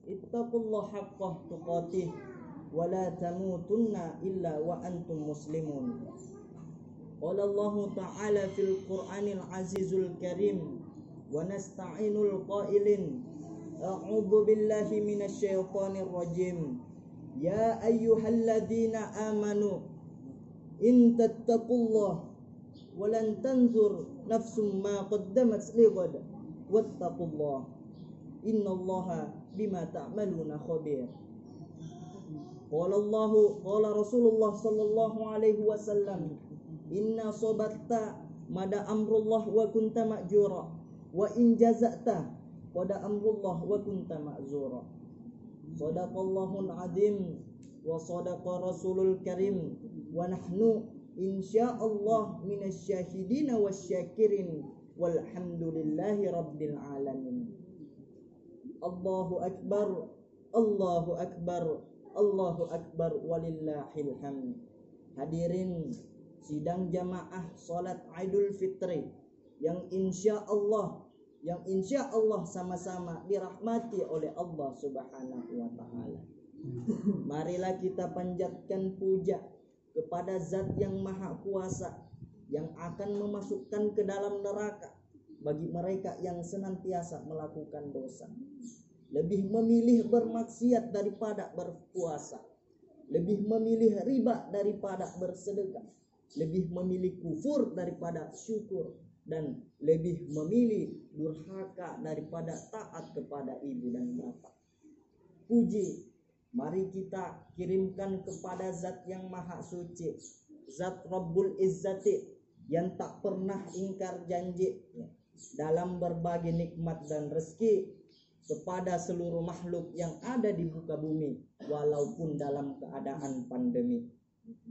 ittaqullaha haqqa tuqatih wa la tamutunna illa wa antum muslimun. Qala Allah Ta'ala fil Qur'anil Azizul Karim wa nasta'inul qailin a'udzu billahi minasy syaithanir rajim. Ya ayyuhalladzina amanu in tattaqullaha wa lan tanzur nafsum ma qaddamat lighad wattaqullaha innallaha bima ta'maluna khabir. Qala Rasulullah sallallahu alaihi wasallam, inna sabatta mada amrullah wa kunta ma'jura wa in jaza'ta pada amrullah wa kunta ma'zura. Sadaqallahul azim wa sadaqa rasulul karim wa nahnu insyaallah minasyahidina wasyakirin walhamdulillahi rabbil alamin. Allahu akbar, Allahu akbar, Allahu akbar walillahil hamd. Hadirin sidang jamaah salat Idul Fitri yang insya Allah sama-sama dirahmati oleh Allah Subhanahu wa Ta'ala. Marilah kita panjatkan puja kepada Zat yang Maha Kuasa yang akan memasukkan ke dalam neraka bagi mereka yang senantiasa melakukan dosa. Lebih memilih bermaksiat daripada berpuasa, lebih memilih riba daripada bersedekah, lebih memilih kufur daripada syukur, dan lebih memilih durhaka daripada taat kepada ibu dan bapak. Puji mari kita kirimkan kepada Zat yang Maha Suci, Zat Rabbul Izzati yang tak pernah ingkar janji dalam berbagai nikmat dan rezeki kepada seluruh makhluk yang ada di muka bumi walaupun dalam keadaan pandemi.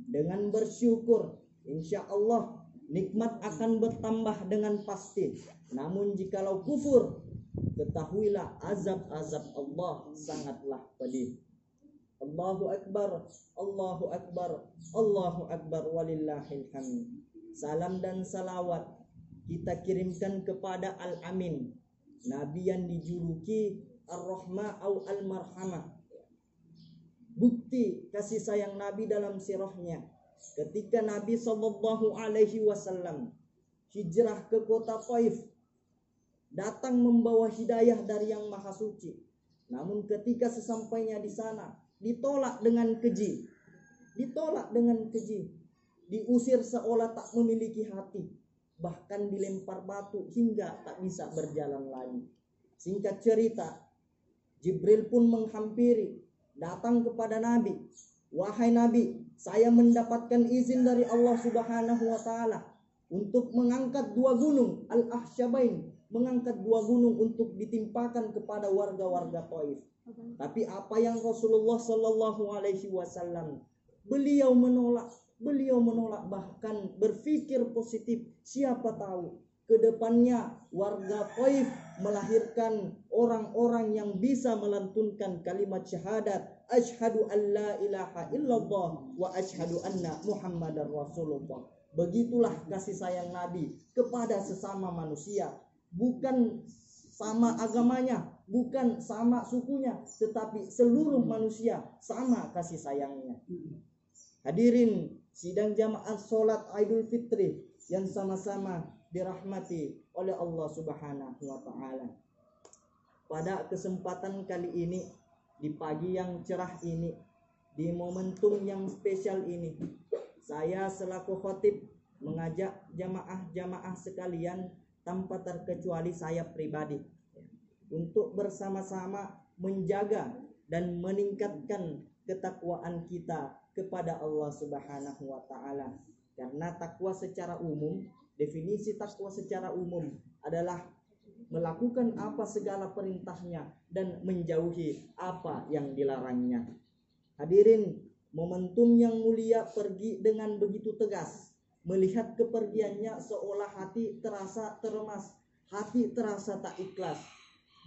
Dengan bersyukur insya Allah nikmat akan bertambah dengan pasti. Namun jikalau kufur, ketahuilah azab-azab Allah sangatlah pedih. Allahu akbar, Allahu akbar, Allahu akbar walillahil hamd. Salam dan salawat kita kirimkan kepada Al-Amin, Nabi yang dijuluki Ar-Rahmah atau Al-Marhamah. Bukti kasih sayang Nabi dalam sirahnya ketika Nabi sallallahu alaihi wasallam hijrah ke kota Taif, datang membawa hidayah dari yang Maha Suci. Namun ketika sesampainya di sana ditolak dengan keji, diusir seolah tak memiliki hati, bahkan dilempar batu hingga tak bisa berjalan lagi. Singkat cerita, Jibril pun menghampiri, datang kepada Nabi. Wahai Nabi, saya mendapatkan izin dari Allah Subhanahu wa Ta'ala untuk mengangkat dua gunung Al-Ahsyabain, mengangkat dua gunung untuk ditimpakan kepada warga-warga Taif. Tapi apa yang Rasulullah sallallahu alaihi wasallam, beliau menolak, bahkan berpikir positif. Siapa tahu ke depannya warga Taif melahirkan orang-orang yang bisa melantunkan kalimat syahadat, asyhadu an la ilaha illallah wa asyhadu anna Muhammadar Rasulullah. Begitulah kasih sayang Nabi kepada sesama manusia, bukan sama agamanya, bukan sama sukunya, tetapi seluruh manusia sama kasih sayangnya. Hadirin sidang jamaah salat Idul Fitri yang sama-sama dirahmati oleh Allah Subhanahu wa Ta'ala. Pada kesempatan kali ini, di pagi yang cerah ini, di momentum yang spesial ini, saya selaku khatib mengajak jamaah-jamaah sekalian tanpa terkecuali saya pribadi untuk bersama-sama menjaga dan meningkatkan ketakwaan kita kepada Allah Subhanahu wa Ta'ala. Karena takwa secara umum, definisi takwa secara umum adalah melakukan apa segala perintahnya dan menjauhi apa yang dilarangnya. Hadirin, momentum yang mulia pergi dengan begitu tegas. Melihat kepergiannya seolah hati terasa teremas, hati terasa tak ikhlas.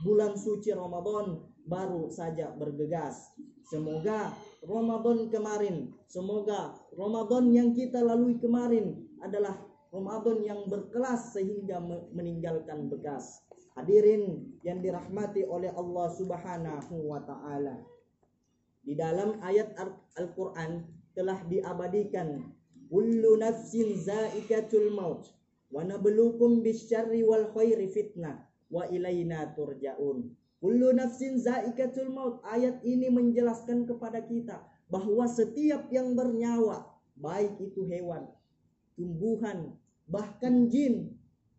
Bulan suci Ramadan baru saja bergegas. Semoga Ramadan yang kita lalui kemarin adalah Ramadan yang berkelas sehingga meninggalkan bekas. Hadirin yang dirahmati oleh Allah Subhanahu wa taala. Di dalam ayat Al-Qur'an telah diabadikan, kullu nafsin za'iqatul maut wa nabluukum bisyarri wal khairi fitnah wa ilaina turja'un. Kullu nafsin za'iqatul maut. Ayat ini menjelaskan kepada kita bahwa setiap yang bernyawa, baik itu hewan, tumbuhan, bahkan jin,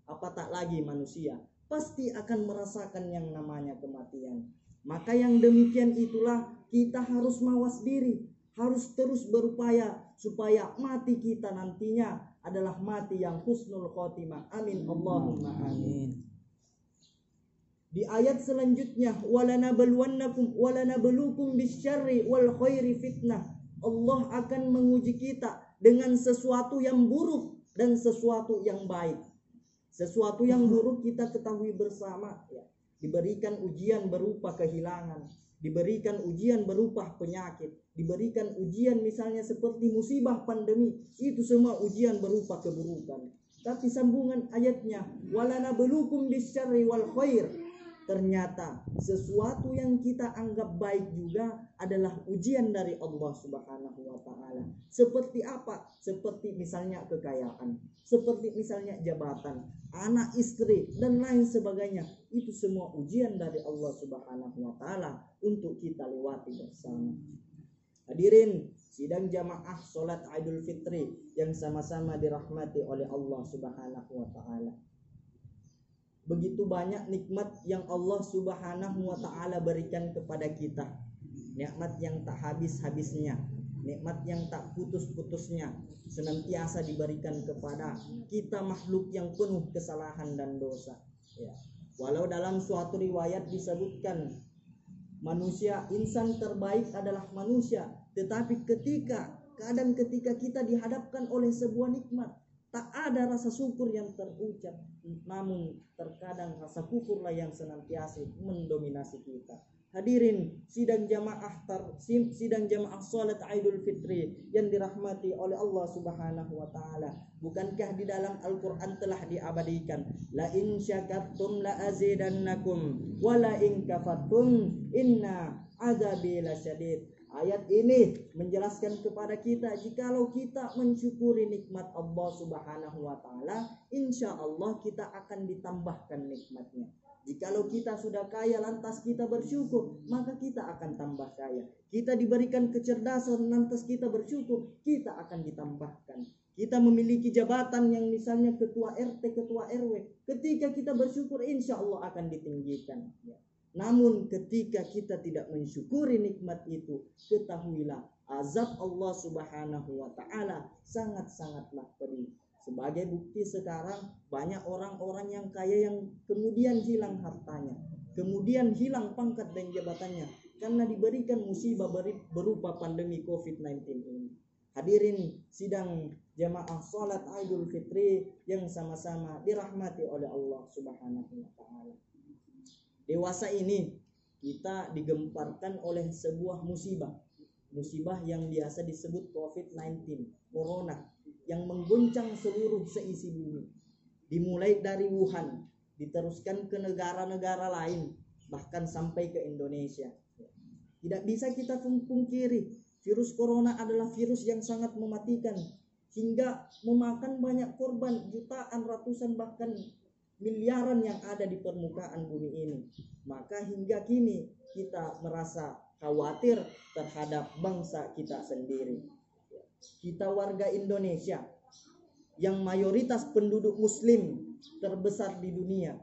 apa tak lagi manusia, pasti akan merasakan yang namanya kematian. Maka yang demikian itulah kita harus mawas diri, harus terus berupaya supaya mati kita nantinya adalah mati yang husnul khotimah. Amin Allahumma amin. Di ayat selanjutnya, walanabluukum bisyarri wal khairi fitnah. Allah akan menguji kita dengan sesuatu yang buruk dan sesuatu yang baik. Sesuatu yang buruk kita ketahui bersama, ya, diberikan ujian berupa kehilangan, diberikan ujian berupa penyakit, diberikan ujian misalnya seperti musibah pandemi, itu semua ujian berupa keburukan. Tapi sambungan ayatnya, walanabluukum bisyarri wal khair. Ternyata sesuatu yang kita anggap baik juga adalah ujian dari Allah Subhanahu wa taala. Seperti apa? Seperti misalnya kekayaan, seperti misalnya jabatan, anak istri dan lain sebagainya. Itu semua ujian dari Allah Subhanahu wa taala untuk kita lewati bersama. Hadirin sidang jamaah salat Idul Fitri yang sama-sama dirahmati oleh Allah Subhanahu wa taala. Begitu banyak nikmat yang Allah Subhanahu wa taala berikan kepada kita. Nikmat yang tak habis-habisnya, nikmat yang tak putus-putusnya, senantiasa diberikan kepada kita makhluk yang penuh kesalahan dan dosa. Ya. Walau dalam suatu riwayat disebutkan manusia, insan terbaik adalah manusia, tetapi ketika kita dihadapkan oleh sebuah nikmat, tak ada rasa syukur yang terucap, namun terkadang rasa kufurlah yang senantiasa mendominasi kita. Hadirin sidang jamaah salat Idul Fitri yang dirahmati oleh Allah Subhanahu wa taala. Bukankah di dalam Al-Qur'an telah diabadikan, la in syakartum la azidannakum wa la in kafartum inna azabi lasyadid. Ayat ini menjelaskan kepada kita, jikalau kita mensyukuri nikmat Allah Subhanahu wa taala, insya Allah kita akan ditambahkan nikmatnya. Jikalau kita sudah kaya lantas kita bersyukur, maka kita akan tambah kaya. Kita diberikan kecerdasan lantas kita bersyukur, kita akan ditambahkan. Kita memiliki jabatan yang misalnya ketua RT, ketua RW, ketika kita bersyukur insya Allah akan ditinggikan. Namun ketika kita tidak mensyukuri nikmat itu, ketahuilah azab Allah Subhanahu wa taala sangat-sangatlah pedih. Sebagai bukti sekarang banyak orang-orang yang kaya yang kemudian hilang hartanya, kemudian hilang pangkat dan jabatannya karena diberikan musibah berupa pandemi COVID-19 ini. Hadirin sidang jamaah salat Idul Fitri yang sama-sama dirahmati oleh Allah Subhanahu wa taala. Dewasa ini kita digemparkan oleh sebuah musibah yang biasa disebut COVID-19, Corona, yang mengguncang seluruh seisi bumi. Dimulai dari Wuhan, diteruskan ke negara-negara lain, bahkan sampai ke Indonesia. Tidak bisa kita pungkiri, virus Corona adalah virus yang sangat mematikan, hingga memakan banyak korban, jutaan, ratusan, bahkan miliaran yang ada di permukaan bumi ini. Maka hingga kini kita merasa khawatir terhadap bangsa kita sendiri. Kita warga Indonesia yang mayoritas penduduk muslim terbesar di dunia,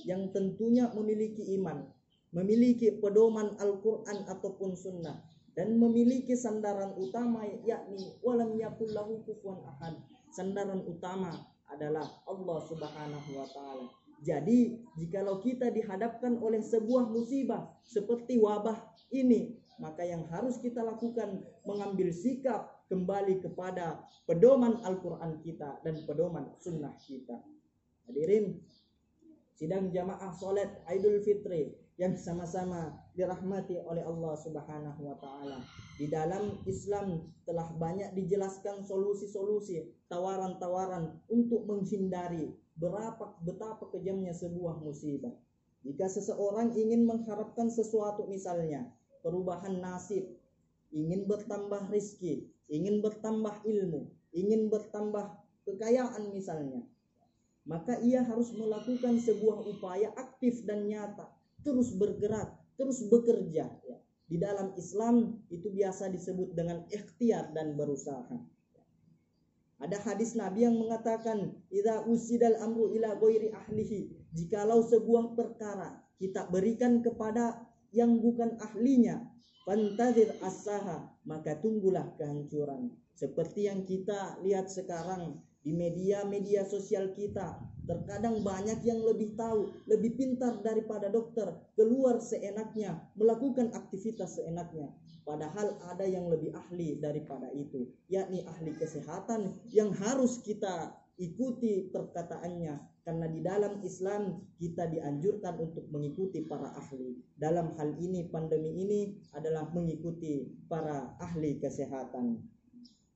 yang tentunya memiliki iman, memiliki pedoman Al-Quran ataupun sunnah, dan memiliki sandaran utama, yakni walam yakul lahu kufuwan ahad. Sandaran utama adalah Allah Subhanahu wa taala. Jadi, jikalau kita dihadapkan oleh sebuah musibah seperti wabah ini, maka yang harus kita lakukan mengambil sikap kembali kepada pedoman Al-Quran kita dan pedoman sunnah kita. Hadirin sidang jamaah salat Idul Fitri yang sama-sama dirahmati oleh Allah Subhanahu wa taala. Di dalam Islam telah banyak dijelaskan solusi-solusi, tawaran-tawaran untuk menghindari betapa kejamnya sebuah musibah. Jika seseorang ingin mengharapkan sesuatu, misalnya perubahan nasib, ingin bertambah rezeki, ingin bertambah ilmu, ingin bertambah kekayaan misalnya, maka ia harus melakukan sebuah upaya aktif dan nyata, terus bergerak, terus bekerja. Di dalam Islam itu biasa disebut dengan ikhtiar dan berusaha. Ada hadis Nabi yang mengatakan, idza usidal amru ila ghairi ahlihi, jikalau sebuah perkara kita berikan kepada yang bukan ahlinya, fantazir as-saha, maka tunggulah kehancuran. Seperti yang kita lihat sekarang di media-media sosial kita, terkadang banyak yang lebih tahu, lebih pintar daripada dokter, keluar seenaknya, melakukan aktivitas seenaknya. Padahal ada yang lebih ahli daripada itu, yakni ahli kesehatan yang harus kita ikuti perkataannya. Karena di dalam Islam kita dianjurkan untuk mengikuti para ahli. Dalam hal ini, pandemi ini adalah mengikuti para ahli kesehatan.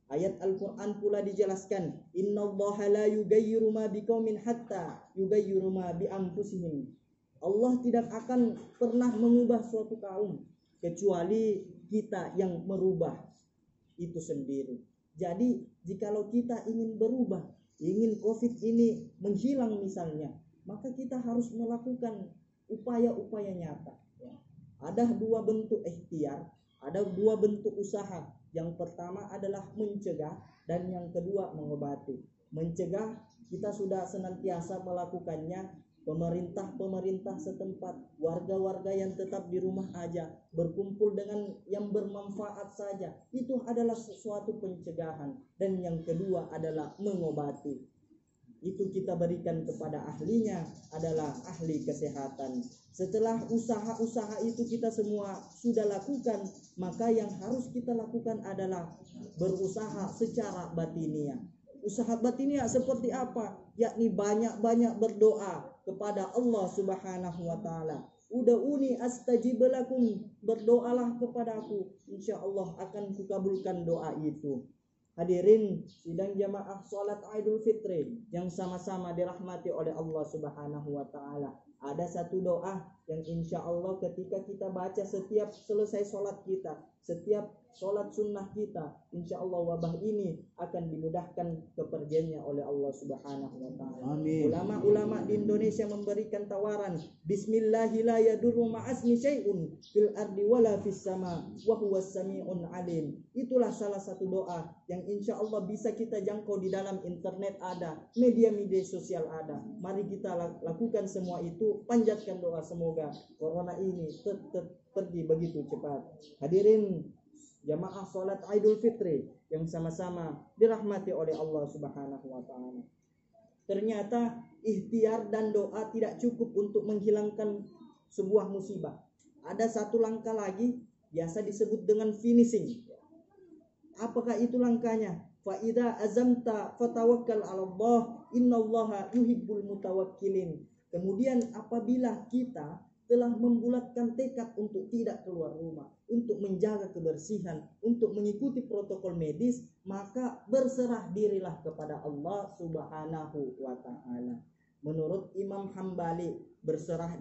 Ayat Al-Quran pula dijelaskan, innallaha la yughayyiru ma biqaumin hatta yughayyiru ma bi anfusihim. Allah tidak akan pernah mengubah suatu kaum kecuali kita yang merubah itu sendiri. Jadi jikalau kita ingin berubah, ingin COVID ini menghilang misalnya, maka kita harus melakukan upaya-upaya nyata. Ada dua bentuk ikhtiar, ada dua bentuk usaha. Yang pertama adalah mencegah dan yang kedua mengobati. Mencegah kita sudah senantiasa melakukannya, pemerintah setempat, warga-warga yang tetap di rumah aja, berkumpul dengan yang bermanfaat saja, itu adalah sesuatu pencegahan. Dan yang kedua adalah mengobati. Itu kita berikan kepada ahlinya, adalah ahli kesehatan. Setelah usaha-usaha itu kita semua sudah lakukan, maka yang harus kita lakukan adalah berusaha secara batiniah. Usaha batiniah seperti apa? Yakni banyak-banyak berdoa kepada Allah Subhanahu wa taala. Ud'uni astajib lakum, berdoalah kepadaku, insyaallah akan kukabulkan doa itu. Hadirin sidang jamaah salat Idul Fitri yang sama-sama dirahmati oleh Allah Subhanahu wa taala. Ada satu doa yang insya Allah ketika kita baca setiap selesai sholat kita, setiap sholat sunnah kita, insya Allah wabah ini akan dimudahkan kepergiannya oleh Allah Subhanahu wa taala. Ulama-ulama di Indonesia memberikan tawaran, bismillahi la yadurru ma'asmi syai'un fil ardi wala fis sama wa huwas sami'un alim. Itulah salah satu doa yang insya Allah bisa kita jangkau di dalam internet ada, media-media sosial ada. Mari kita lakukan semua itu, panjatkan doa semoga corona ini pergi begitu cepat. Hadirin jamaah salat Idul Fitri yang sama-sama dirahmati oleh Allah Subhanahu wa taala. Ternyata ikhtiar dan doa tidak cukup untuk menghilangkan sebuah musibah. Ada satu langkah lagi, biasa disebut dengan finishing. Apakah itu langkahnya? Fa idza azamta fatawakkal 'ala Allah, innallaha yuhibbul mutawakkilin. Kemudian apabila kita telah membulatkan tekad untuk tidak keluar rumah, untuk menjaga kebersihan, untuk mengikuti protokol medis, maka berserah dirilah kepada Allah Subhanahu wa taala. Menurut Imam Hambali, berserah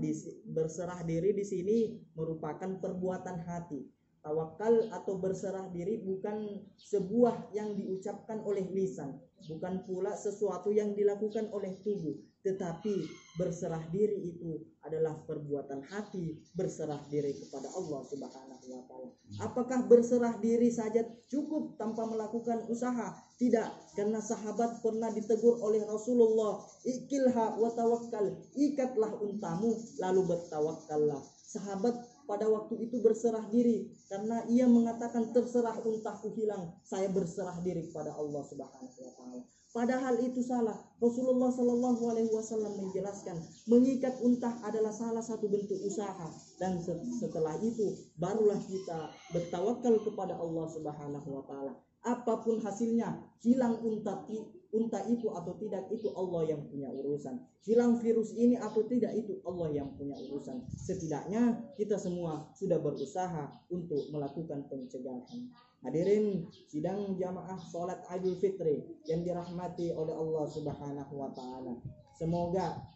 diri di sini merupakan perbuatan hati. Tawakal atau berserah diri bukan sebuah yang diucapkan oleh lisan, bukan pula sesuatu yang dilakukan oleh tubuh, tetapi berserah diri itu adalah perbuatan hati, berserah diri kepada Allah Subhanahu wa taala. Apakah berserah diri saja cukup tanpa melakukan usaha? Tidak, karena sahabat pernah ditegur oleh Rasulullah, ikilha wa tawakkal, ikatlah untamu lalu bertawakkallah. Sahabat pada waktu itu berserah diri karena ia mengatakan terserah untaku hilang, saya berserah diri kepada Allah Subhanahu wa taala. Padahal itu salah. Rasulullah sallallahu alaihi wasallam menjelaskan, mengikat unta adalah salah satu bentuk usaha, dan setelah itu barulah kita bertawakal kepada Allah Subhanahu wa taala. Apapun hasilnya, hilang unta itu atau tidak, itu Allah yang punya urusan. Hilang virus ini atau tidak, itu Allah yang punya urusan. Setidaknya kita semua sudah berusaha untuk melakukan pencegahan. Hadirin sidang jamaah salat Idul Fitri yang dirahmati oleh Allah Subhanahu wa taala. Semoga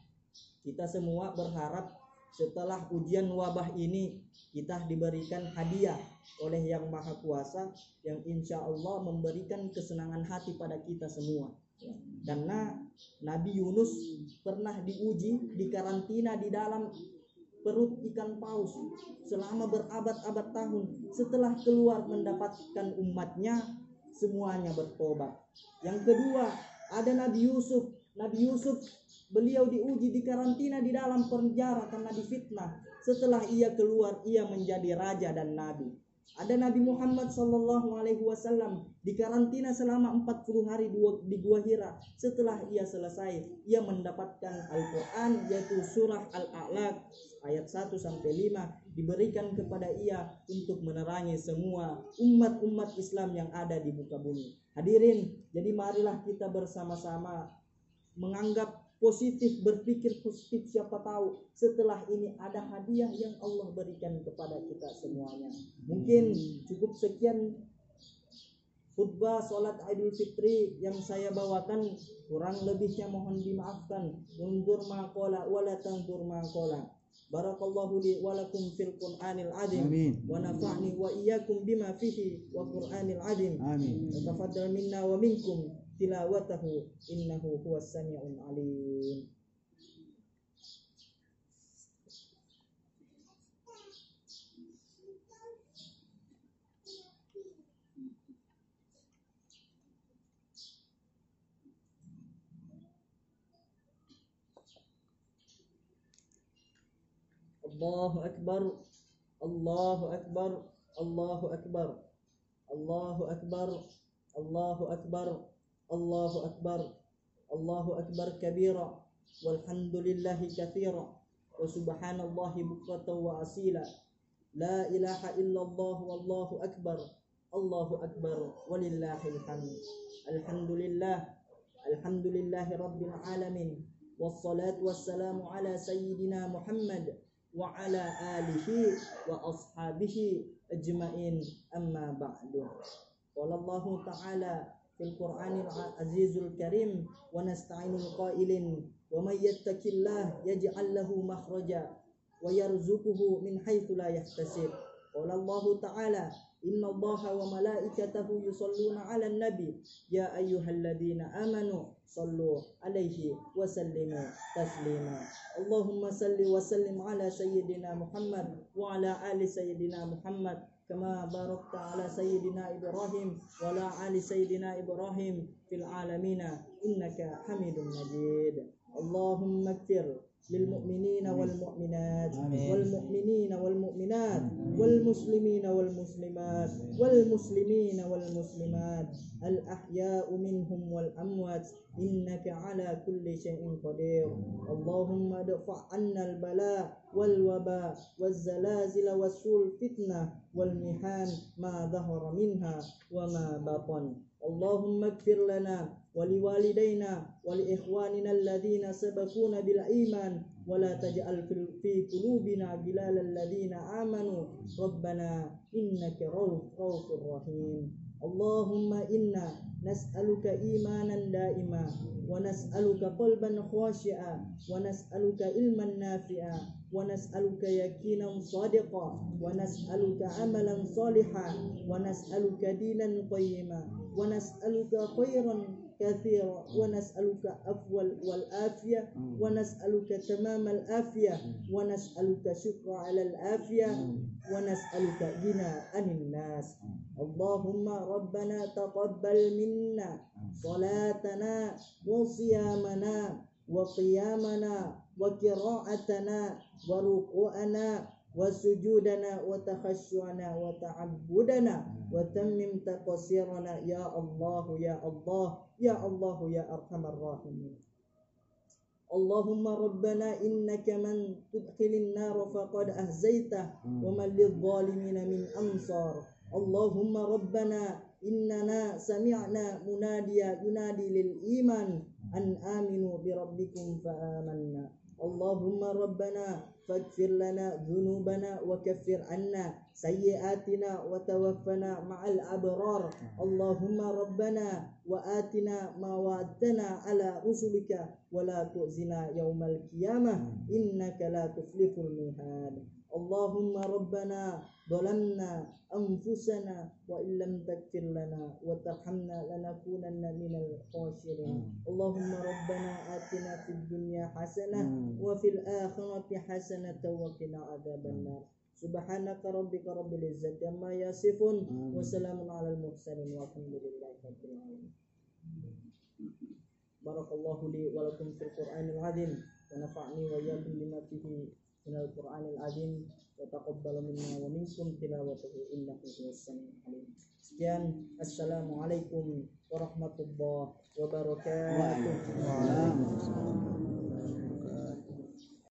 kita semua berharap setelah ujian wabah ini kita diberikan hadiah oleh Yang Maha Kuasa yang insya Allah memberikan kesenangan hati pada kita semua. Karena Nabi Yunus pernah diuji, dikarantina di dalam perut ikan paus selama berabad-abad tahun. Setelah keluar mendapatkan umatnya, semuanya bertobat. Yang kedua, ada Nabi Yusuf. Nabi Yusuf beliau diuji, dikarantina di dalam penjara karena difitnah. Setelah ia keluar, ia menjadi raja dan nabi. Ada Nabi Muhammad SAW dikarantina selama 40 hari di Gua Hira. Setelah ia selesai, ia mendapatkan Al-Quran, yaitu surah Al-A'laq ayat 1-5 diberikan kepada ia untuk menerangi semua umat-umat Islam yang ada di muka bumi. Hadirin, jadi marilah kita bersama-sama menganggap positif, berpikir positif. Siapa tahu setelah ini ada hadiah yang Allah berikan kepada kita semuanya. Mungkin cukup sekian khutbah sholat Idul Fitri yang saya bawakan, kurang lebihnya mohon dimaafkan. Unzur ma qala wa la tanzur ma qala. Barakallahu li wa lakum fil Qur'anil azim. Wa nafa'ni wa iyyakum bima fihi wa Qur'anil azim. Amin. Wa tafaddal minna wa minkum tilawatahu innahu huwas sami'ul alim. Allahu akbar, Allahu akbar, Allahu akbar, Allahu akbar, Allahu akbar, Allahu akbar, Allahu akbar kabira, walhamdulillahi katsira, wa subhanallahi bukratan wa asila, la ilaha illallah wallahu akbar, Allahu akbar, walillahil hamd. Alhamdulillah, alhamdulillahi rabbil alamin, wassalatu wassalamu ala sayyidina Muhammad wa ala alihi wa ashabihi ajma'in, amma ba'du. Qala Allah ta'ala fil Qur'anil azizul karim wa nasta'inul qailin wa may yattaqillah yaj'al lahu makhraja wa yarzuquhu min haitsu la yahtasib. Qala Allah ta'ala inna Allaha wa malaikatahu yusholluna 'alan nabi ya ayyuhalladzina amanu sallu 'alaihi wa sallimu taslima. Allahumma salli wa sallim 'ala sayyidina Muhammad wa 'ala ali sayyidina Muhammad kama barakta 'ala sayyidina Ibrahim wa 'ala ali sayyidina Ibrahim fil 'alamina innaka Hamidum Majid. Allahumma ighfir للمؤمنين والمؤمنات والمؤمنين والمؤمنات والمسلمين والمسلمات والمسلمين والمسلمات الأحياء منهم والأموات إنك على كل شيء قدير. اللهم ادفع عنا البلاء والوباء والزلازل والسوء الفتنة والمحن ما ظهر منها وما بطن. اللهم اغفر لنا ولوالدينا ولإخواننا الذين سبقونا بالإيمان ولا تجعل في قلوبنا غلال الذين آمنوا ربنا إنك رؤوف رحيم. اللهم إنا نسألك إيمانا دائما ونسألك قلبا خاشعا ونسألك علما نافعا ونسألك يقينا صادقا ونسألك عملا صالحا ونسألك دينا قيما ونسألك خيرا كثيرا ونسألك أفضل والآفية ونسألك تمام الآفية ونسألك شكر على الآفية ونسألك غنى عن الناس. اللهم ربنا تقبل منا صلاتنا وصيامنا وقيامنا وقراءتنا وركوعنا وسجودنا وتخشعنا وتعبدنا وتمم تقصيرنا يا الله يا الله يا الله يا أرحم الراحمين. اللهم ربنا إنك من تدخل النار فقد أهزيته ومن للظالمين من أنصار. اللهم ربنا إننا سمعنا مناديا ينادي للإيمان أن آمنوا بربكم فآمنا. اللهم ربنا فاغفر لنا ذنوبنا وكفر عنا سيئاتنا وتوفنا مع الأبرار اللهم ربنا وآتنا ما وعدتنا على رسلك ولا تؤذنا يوم القيامة إنك لا تخلف الميعاد اللهم ربنا ظلمنا أنفسنا وإن لم تغفر لنا وترحمنا لنكونن من الخاسرين اللهم ربنا آتنا في الدنيا حسنة وفي الآخرة حسنة وقنا عذاب النار سبحانك ربك رب العزة عما يصفون وسلام على المرسلين والحمد لله رب العالمين بارك الله لي ولكم في القرآن العظيم ونفعني وإياكم بما فيه من القرآن العظيم وتقبل منا ومنكم تلاوته إنه هو السميع العليم. Sekian, assalamualaikum warahmatullahi wabarakatuh.